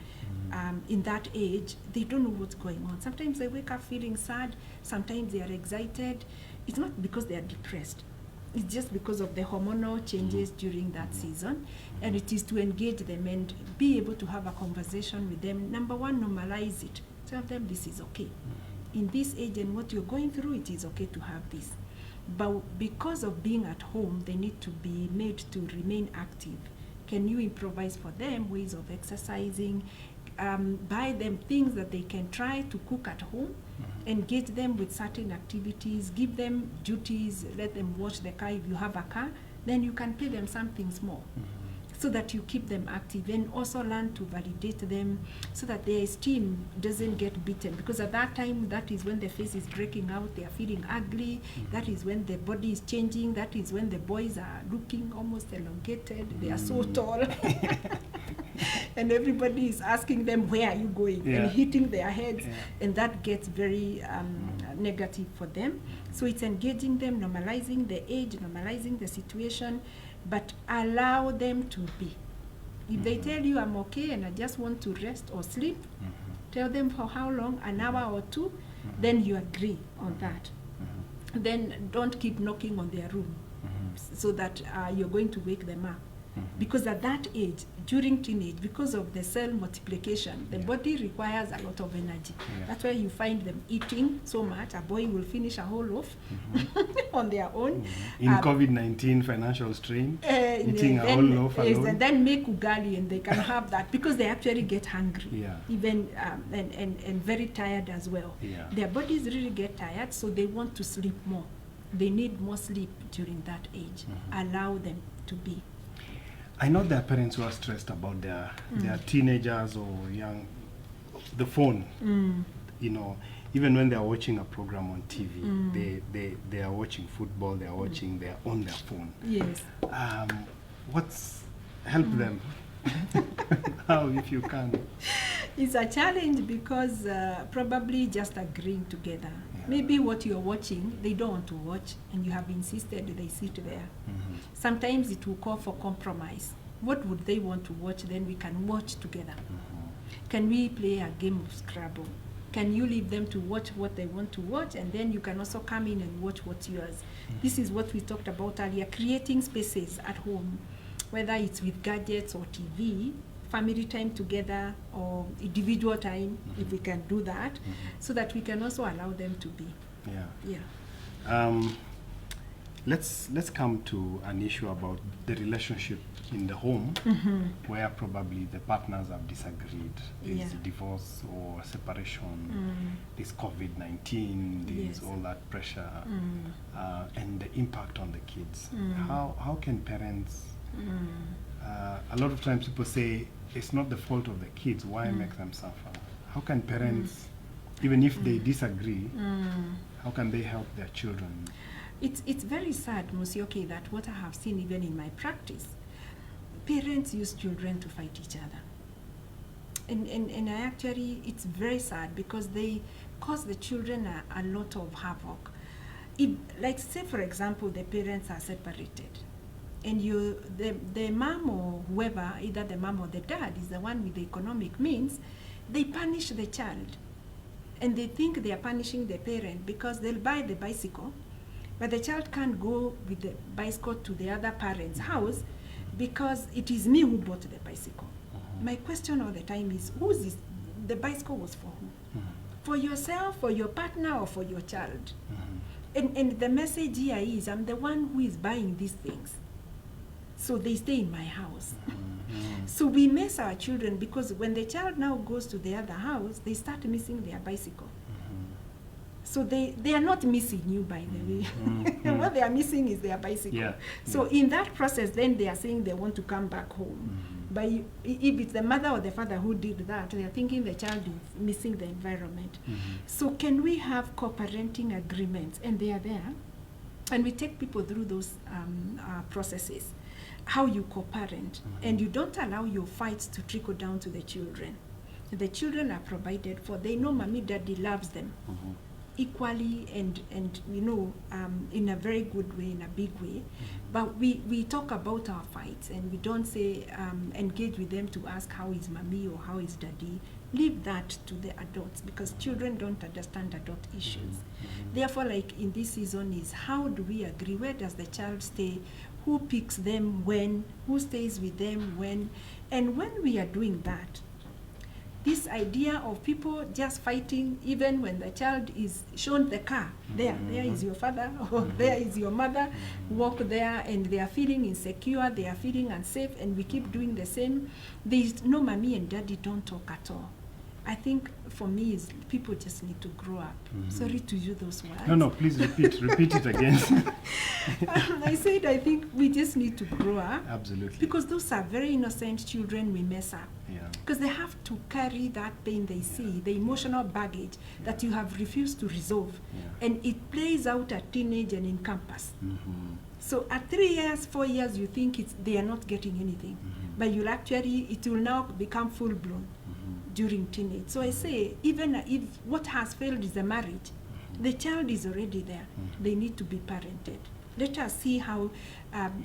in that age, they don't know what's going on. Sometimes they wake up feeling sad. Sometimes they are excited. It's not because they are depressed. It's just because of the hormonal changes during that season. And it is to engage them and be able to have a conversation with them. Number one, normalize it. Tell them this is okay. In this age and what you're going through, it is okay to have this. But because of being at home, they need to be made to remain active. Can you improvise for them ways of exercising? Buy them things that they can try to cook at home, engage them with certain activities, give them duties, let them wash the car if you have a car, then you can pay them something small so that you keep them active, and also learn to validate them so that their esteem doesn't get beaten, because at that time, that is when the face is breaking out, they are feeling ugly, that is when the body is changing, that is when the boys are looking almost elongated, they are so tall. And everybody is asking them, where are you going? And hitting their heads, and that gets very negative for them. So it's engaging them, normalizing the age, normalizing the situation, but allow them to be. If they tell you, I'm okay and I just want to rest or sleep, tell them for how long, an hour or two, then you agree on that. Then don't keep knocking on their room so that you're going to wake them up. Because at that age, during teenage, because of the cell multiplication, the body requires a lot of energy. That's why you find them eating so much. A boy will finish a whole loaf on their own. In COVID-19 financial strain, eating a whole loaf alone. And then make ugali, and they can have that because they actually get hungry, even and very tired as well. Their bodies really get tired, so they want to sleep more. They need more sleep during that age. Allow them to be. I know there are parents who are stressed about their teenagers or the phone. You know, even when they are watching a program on TV, they are watching football, they are watching, they are on their phone. Yes. Help them? How, if you can? It's a challenge because probably just agreeing together. Maybe what you're watching, they don't want to watch, and you have insisted they sit there. Sometimes it will call for compromise. What would they want to watch? Then we can watch together. Can we play a game of Scrabble? Can you leave them to watch what they want to watch, and then you can also come in and watch what's yours? This is what we talked about earlier, creating spaces at home, whether it's with gadgets or TV, family time together or individual time, if we can do that, so that we can also allow them to be. Let's come to an issue about the relationship in the home, where probably the partners have disagreed. There's divorce or separation, there's COVID-19, there's all that pressure, and the impact on the kids. How can parents, a lot of times people say, it's not the fault of the kids, why make them suffer? How can parents, even if they disagree, how can they help their children? It's very sad, Musioki, that what I have seen even in my practice, parents use children to fight each other. And I actually, it's very sad because they cause the children a lot of havoc. If, like, say for example, the parents are separated, and the mom or whoever, either the mom or the dad is the one with the economic means, they punish the child. And they think they are punishing the parent because they'll buy the bicycle, but the child can't go with the bicycle to the other parent's house because it is me who bought the bicycle. My question all the time is, the bicycle was for who? For yourself, for your partner, or for your child? And the message here is, I'm the one who is buying these things, so they stay in my house. So we miss our children because when the child now goes to the other house, they start missing their bicycle. So they are not missing you, by the way. What they are missing is their bicycle. So in that process, then they are saying they want to come back home. But if it's the mother or the father who did that, they are thinking the child is missing the environment. So can we have co-parenting agreements? And they are there. And we take people through those processes, how you co-parent. And you don't allow your fights to trickle down to the children. The children are provided for. They know mommy, daddy loves them equally and you know, in a very good way, in a big way. But we talk about our fights, and we don't say engage with them to ask how is mommy or how is daddy. Leave that to the adults, because children don't understand adult issues. Therefore, like in this season is, how do we agree? Where does the child stay? Who picks them when? Who stays with them when? And when we are doing that, this idea of people just fighting, even when the child is shown the car, there is your father, or there is your mother, walk there, and they are feeling insecure, they are feeling unsafe, and we keep doing the same. There is no mommy and daddy don't talk at all. I think for me is people just need to grow up. Sorry to use those words. No, please repeat it again. I said I think we just need to grow up. Absolutely. Because those are very innocent children we mess up. Because they have to carry that pain they see, the emotional baggage that you have refused to resolve. And it plays out at teenage and in campus. So at 3 years, 4 years, you think they are not getting anything. But you'll actually, it will now become full-blown during teenage. So I say, even if what has failed is a marriage, the child is already there. They need to be parented. Let us see how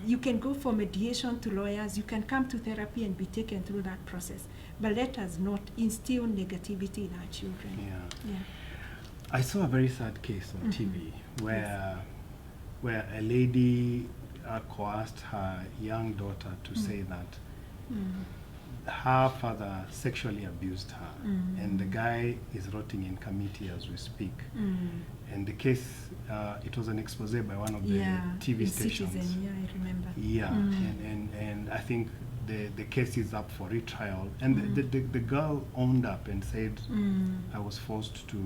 you can go for mediation to lawyers, you can come to therapy and be taken through that process. But let us not instill negativity in our children. I saw a very sad case on TV where a lady coerced her young daughter to say that her father sexually abused her, and the guy is rotting in committee as we speak. And the case, it was an expose by one of the TV stations. Citizen, I remember. And I think the case is up for retrial. And the girl owned up and said, I was forced to,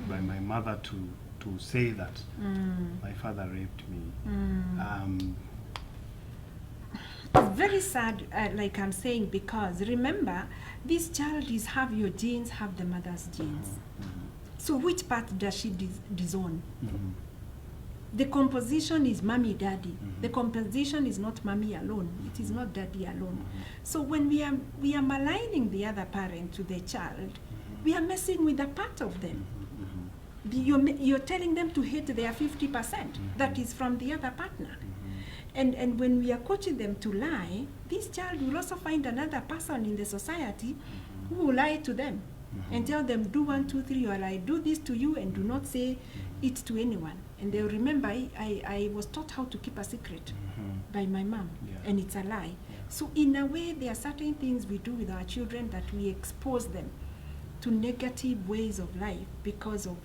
by my mother to say that my father raped me. It's very sad, like I'm saying, because remember, this child is have your genes, have the mother's genes. So which part does she disown? The composition is mommy, daddy. The composition is not mommy alone. It is not daddy alone. So when we are maligning the other parent to the child, we are messing with a part of them. You're telling them to hate their 50% that is from the other partner. And when we are coaching them to lie, this child will also find another person in the society who will lie to them and tell them, do 1, 2, 3, or I do this to you, and do not say it to anyone. And they'll remember, I was taught how to keep a secret by my mom, and it's a lie. So in a way, there are certain things we do with our children that we expose them to negative ways of life because of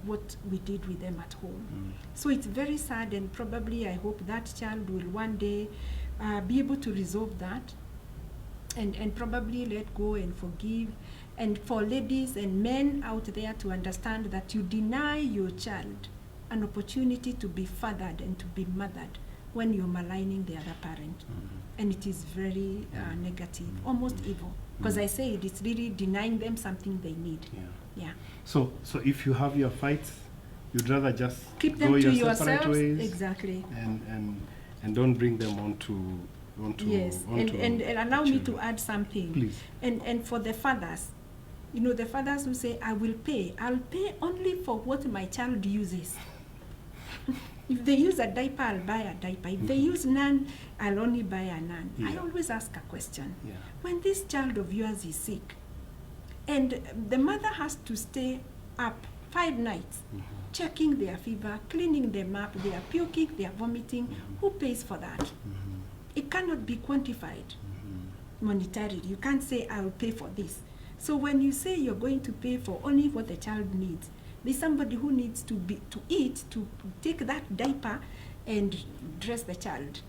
what we did with them at home. So it's very sad, and probably I hope that child will one day be able to resolve that and probably let go and forgive. And for ladies and men out there to understand that you deny your child an opportunity to be fathered and to be mothered when you're maligning the other parent. And it is very negative, almost evil. Because I say it's really denying them something they need. Yeah. So if you have your fights, you'd rather just keep them go to your separate yourselves. ways, Exactly. and don't bring them onto yes. And allow me to add something. Please. And for the fathers, you know, the fathers who say, I'll pay only for what my child uses. If they use a diaper, I'll buy a diaper. If they use none, I'll only buy a none. I always ask a question. When this child of yours is sick, and the mother has to stay up 5 nights, checking their fever, cleaning them up, they are puking, they are vomiting, who pays for that? It cannot be quantified monetarily. You can't say, I'll pay for this. So when you say you're going to pay for only what the child needs, there's somebody who needs to eat, to take that diaper and dress the child.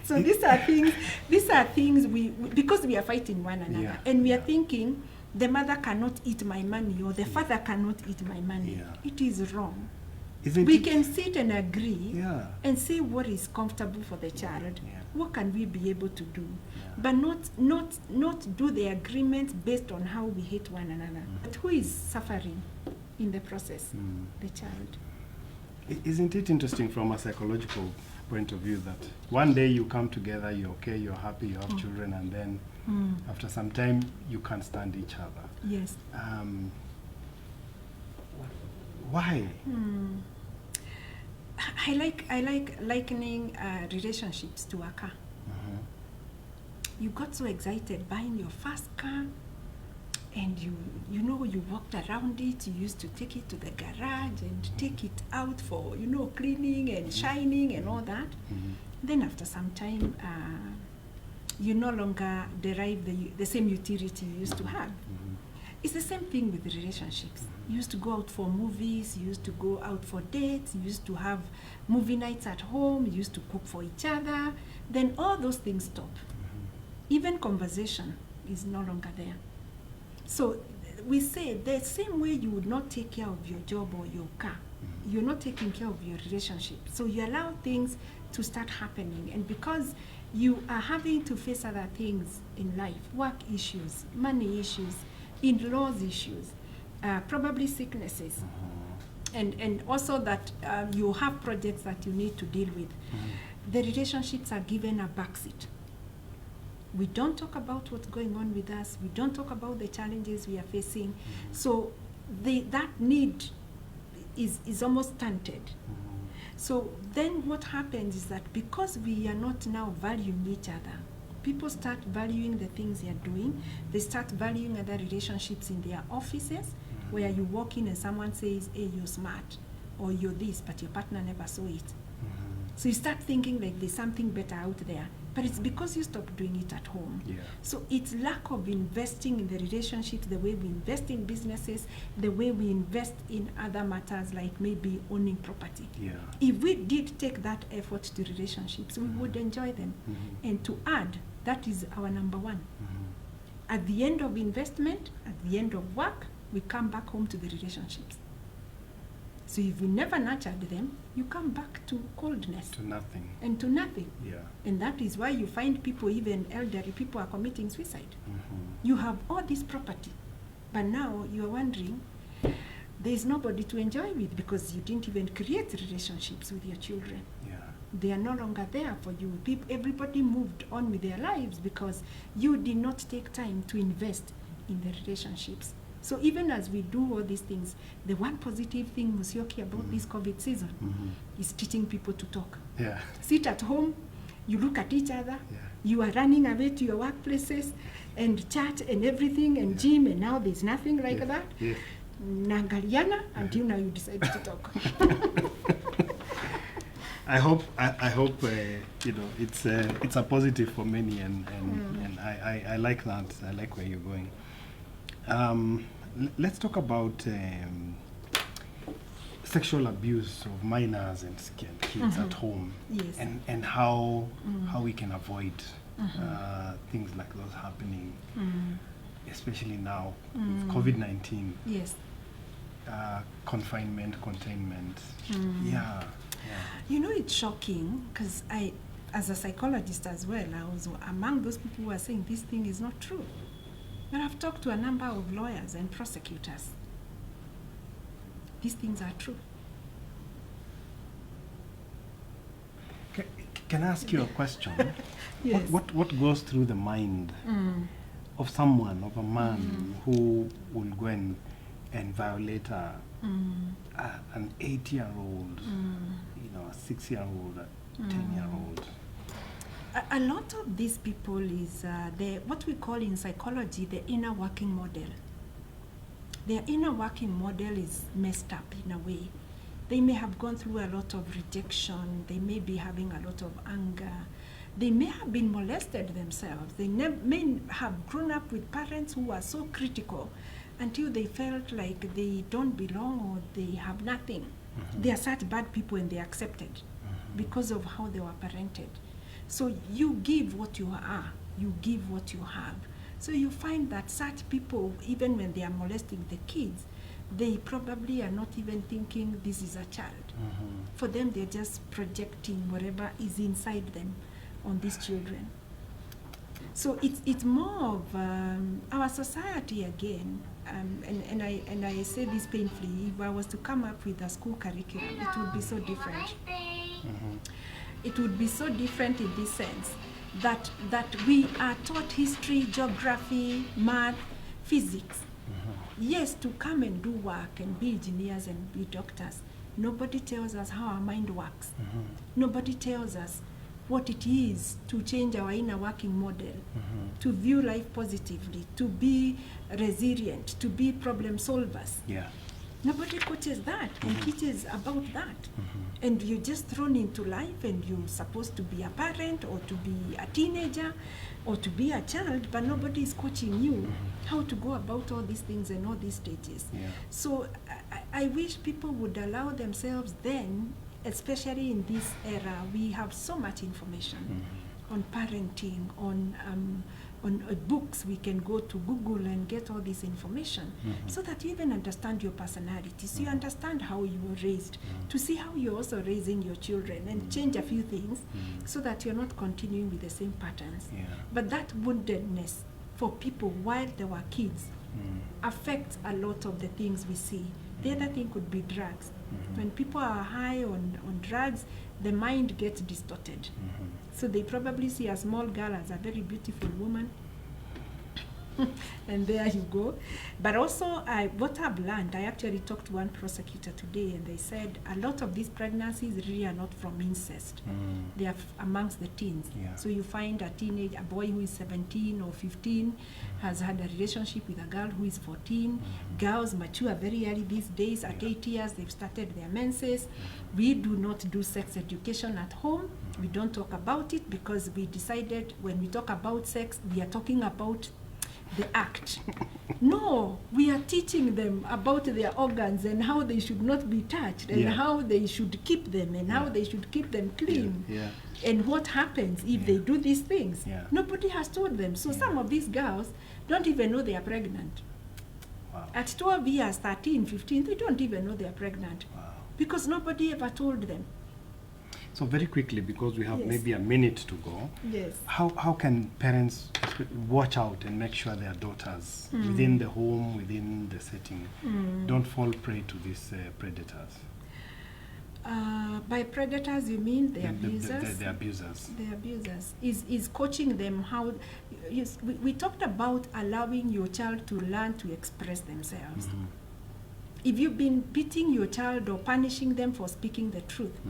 So these are things we because we are fighting one another, and we are thinking the mother cannot eat my money or the father cannot eat my money. It is wrong. We can sit and agree and see what is comfortable for the child. What can we be able to do? But not do the agreement based on how we hate one another. But who is suffering in the process? The child. Isn't it interesting from a psychological point of view that one day you come together, you're okay, you're happy, you have children, and then after some time you can't stand each other? Yes. Why? I like likening relationships to a car. You got so excited buying your first car, and you walked around it. You used to take it to the garage and take it out for cleaning and shining and all that. Then after some time, you no longer derive the same utility you used to have. It's the same thing with relationships. You used to go out for movies, you used to go out for dates, you used to have movie nights at home, you used to cook for each other. Then all those things stop. Even conversation is no longer there. So we say the same way you would not take care of your job or your car, you're not taking care of your relationship. So you allow things to start happening. And because you are having to face other things in life, work issues, money issues, in-laws issues, probably sicknesses, and also that you have projects that you need to deal with, the relationships are given a backseat. We don't talk about what's going on with us. We don't talk about the challenges we are facing. So that need is almost stunted. So then what happens is that because we are not now valuing each other, people start valuing the things they are doing. They start valuing other relationships in their offices, where you walk in and someone says, hey, you're smart, or you're this, but your partner never saw it. So you start thinking like there's something better out there. But it's because you stopped doing it at home. So it's lack of investing in the relationships, the way we invest in businesses, the way we invest in other matters like maybe owning property. If we did take that effort to relationships, we would enjoy them. And to add, that is our number one. At the end of investment, at the end of work, we come back home to the relationships. So if you never nurtured them, you come back to coldness To nothing. and to nothing. Yeah. And that is why you find people, even elderly people, are committing suicide. Mm-hmm. You have all this property, but now you are wondering, there is nobody to enjoy with because you didn't even create relationships with your children. Yeah. They are no longer there for you. Everybody moved on with their lives because you did not take time to invest in the relationships. So even as we do all these things, the one positive thing, Musyoki, about this COVID season is teaching people to talk. Yeah. Sit at home, you look at each other, Yeah. you are running away to your workplaces and chat and everything and gym, and now there's nothing like Yes. that. Yes. Nangaliana until now you decide to talk. I hope you know it's a positive for many, and I like that. I like where you're going. Let's talk about sexual abuse of minors and kids at home, Yes. and how we can avoid things like those happening, especially now with COVID-19. Yes. Confinement, containment. Yeah. You know, it's shocking because I, as a psychologist as well, I was among those people who are saying this thing is not true. But I've talked to a number of lawyers and prosecutors. These things are true. Can I ask you a question? Yes. What goes through the mind of someone, of a man who will go and violate an 8-year-old, you know, a 6-year-old, a 10-year-old? A lot of these people is what we call in psychology the inner working model. Their inner working model is messed up in a way. They may have gone through a lot of rejection. They may be having a lot of anger. They may have been molested themselves. They may have grown up with parents who are so critical until they felt like they don't belong or they have nothing. They are such bad people and they are accepted because of how they were parented. So you give what you are, you give what you have. So you find that such people, even when they are molesting the kids, they probably are not even thinking this is a child. For them, they're just projecting whatever is inside them on these children. So it's more of our society again, and I say this painfully. If I was to come up with a school curriculum, it would be so different. It would be so different in this sense that we are taught history, geography, math, physics. Yes, to come and do work and be engineers and be doctors. Nobody tells us how our mind works. Nobody tells us what it is to change our inner working model, to view life positively, to be resilient, to be problem solvers. Yeah. Nobody coaches that and teaches about that. And you're just thrown into life and you're supposed to be a parent or to be a teenager or to be a child, but nobody is coaching you how to go about all these things and all these stages. Yeah. So I wish people would allow themselves then, especially in this era, we have so much information on parenting, on books. We can go to Google and get all this information so that you even understand your personality, so you understand how you were raised, to see how you're also raising your children and change a few things so that you're not continuing with the same patterns. Yeah. But that woundedness for people while they were kids affects a lot of the things we see. The other thing could be drugs. When people are high on drugs, the mind gets distorted. So they probably see a small girl as a very beautiful woman. And there you go. But also, what I've learned, I actually talked to one prosecutor today, and they said a lot of these pregnancies really are not from incest. They are amongst the teens. Yeah. So you find a boy who is 17 or 15 has had a relationship with a girl who is 14. Girls mature very early these days. At 8 years, they've started their menses. We do not do sex education at home. We don't talk about it because we decided when we talk about sex, we are talking about the act. No, we are teaching them about their organs and how they should not be touched and how they should keep them and how they should keep them clean. And what happens if they do these things. Nobody has told them. So some of these girls don't even know they are pregnant. Wow. At 12 years, 13, 15, they don't even know they are pregnant. Wow. because nobody ever told them. So very quickly, because we have Yes. maybe a minute to go, Yes. how can parents watch out and make sure their daughters within the home, within the setting, don't fall prey to these predators? By predators, you mean the abusers? The abusers. The abusers is coaching them how. Yes, we talked about allowing your child to learn to express themselves. If you've been beating your child or punishing them for speaking the truth,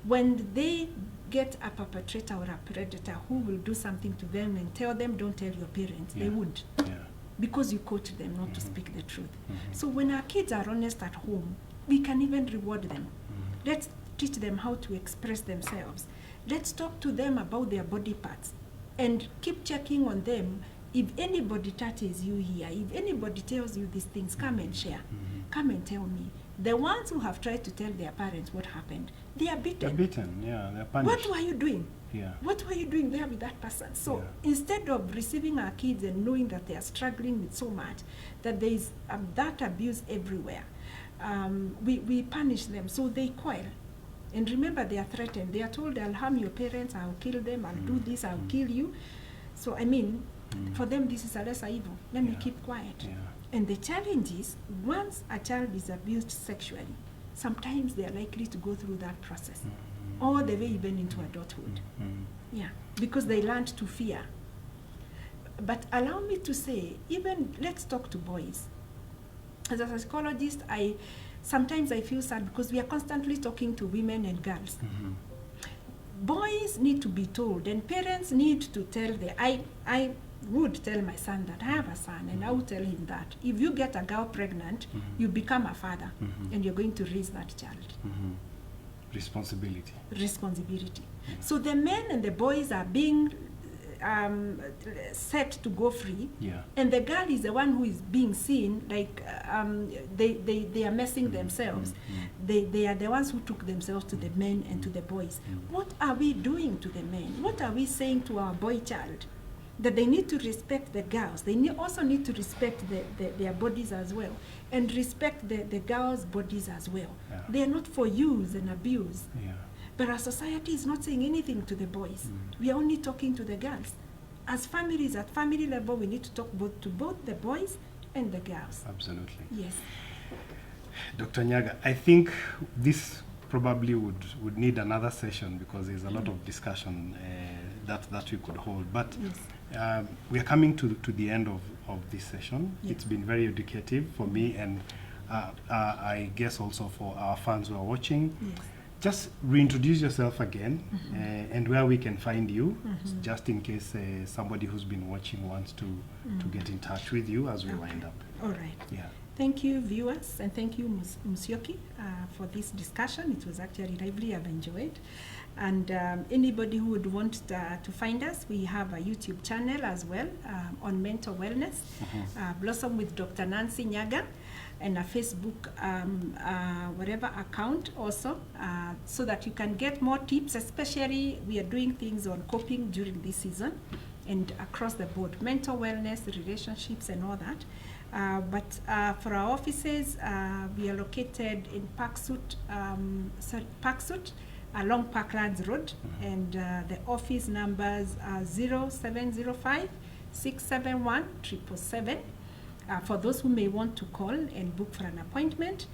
when they get a perpetrator or a predator who will do something to them and tell them, don't tell your parents, they would. Yeah. Because you coach them not to speak the truth. So when our kids are honest at home, we can even reward them. Let's teach them how to express themselves. Let's talk to them about their body parts and keep checking on them. If anybody touches you here, if anybody tells you these things, come and share. Come and tell me. The ones who have tried to tell their parents what happened, they are beaten. They're beaten, yeah, they're punished. What were you doing? Yeah. What were you doing there with that person? So Yeah. instead of receiving our kids and knowing that they are struggling with so much, that there is that abuse everywhere, we punish them, so they quail. And remember, they are threatened. They are told, I'll harm your parents, I'll kill them, I'll do this, I'll kill you. So, I mean, for them, this is a lesser evil. Let me keep quiet. Yeah. And the challenge is, once a child is abused sexually, sometimes they are likely to go through that process, all the way even into adulthood. Yeah, because they learned to fear. But allow me to say, even let's talk to boys. As a psychologist, sometimes I feel sad because we are constantly talking to women and girls. Boys need to be told, and parents need to tell I would tell my son that I have a son, and I would tell him that if you get a girl pregnant, you become a father, and you're going to raise that child. Responsibility. So the men and the boys are being set to go free, and the girl is the one who is being seen like they are messing themselves. They are the ones who took themselves to the men and to the boys. What are we doing to the men? What are we saying to our boy child? That they need to respect the girls. They also need to respect their bodies as well, and respect the girls' bodies as well. They are not for use and abuse. But our society is not saying anything to the boys. We are only talking to the girls. As families, at family level, we need to talk to both the boys and the girls. Absolutely. Yes. Dr. Nyaga, I think this probably would need another session because there's a lot of discussion that we could hold. But we are coming to the end of this session. It's been very educative for me, and I guess also for our fans who are watching. Just reintroduce yourself again, and where we can find you, just in case somebody who's been watching wants to get in touch with you as we wind up. All right. Yeah. Thank you, viewers, and thank you, Musyoki, for this discussion. It was actually lively. I've enjoyed. And anybody who would want to find us, we have a YouTube channel as well on mental wellness, Blossom with Dr. Nancy Nyaga, and a Facebook whatever account also, so that you can get more tips. Especially, we are doing things on coping during this season and across the board, mental wellness, relationships, and all that. But for our offices, we are located in Parksuit, along Parklands Road, and the office numbers are 0705 671 777. For those who may want to call and book for an appointment.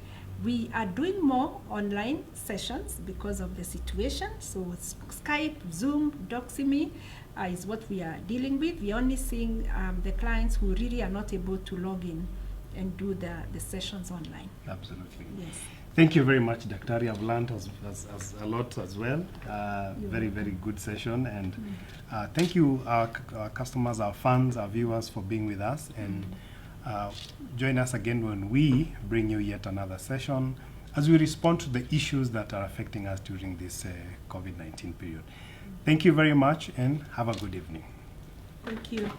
We are doing more online sessions because of the situation. So Skype, Zoom, Doxime is what we are dealing with. We are only seeing the clients who really are not able to log in and do the sessions online. Absolutely. Yes. Thank you very much, Dr. I've learned as a lot as well. Very good session. And thank you, our customers, our fans, our viewers, for being with us. And join us again when we bring you yet another session as we respond to the issues that are affecting us during this COVID-19 period. Thank you very much and have a good evening. Thank you.